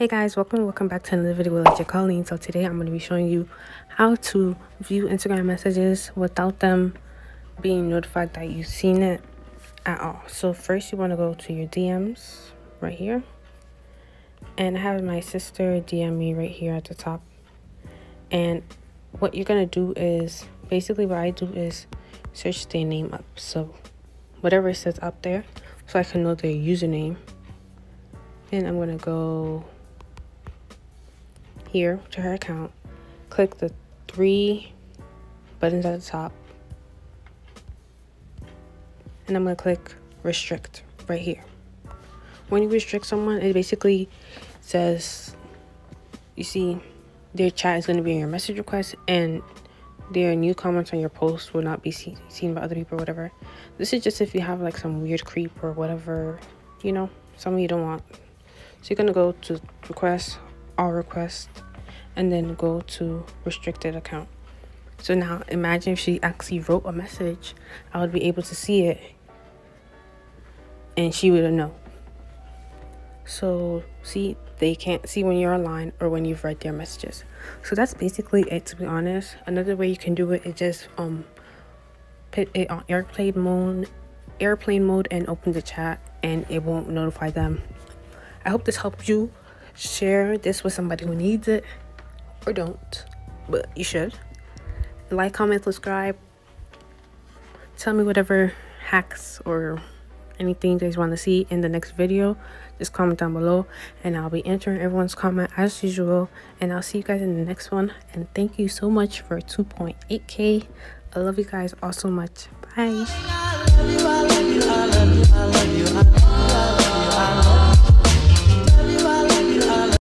Hey guys, welcome back to another video with Colleen. So today I'm going to be showing you how to view Instagram messages without them being notified that you've seen it at all. So first you want to go to your DMs right here, and I have my sister DM me right here at the top. And what you're going to do is basically what I do is search their name up, so whatever it says up there, so I can know their username. Then I'm going to go here to her account, click the three buttons at the top, and I'm going to click restrict right here. When you restrict someone, it basically says, you see, their chat is going to be in your message request and their new comments on your post will not be seen by other people or whatever. This is just if you have like some weird creep or whatever, you know, someone you don't want. So you're going to go to request, all requests, and then go to restricted account. So now imagine if she actually wrote a message, I would be able to see it and she would know. So see, they can't see when you're online or when you've read their messages. So that's basically it, to be honest. Another way you can do it is just put it on airplane mode and open the chat, and it won't notify them. I hope this helped you. Share this with somebody who needs it, or don't, but you should. Like, comment, subscribe. Tell me whatever hacks or anything you guys want to see in the next video. Just comment down below and I'll be answering everyone's comment as usual, and I'll see you guys in the next one. And thank you so much for 2.8k. I love you guys all so much. Bye.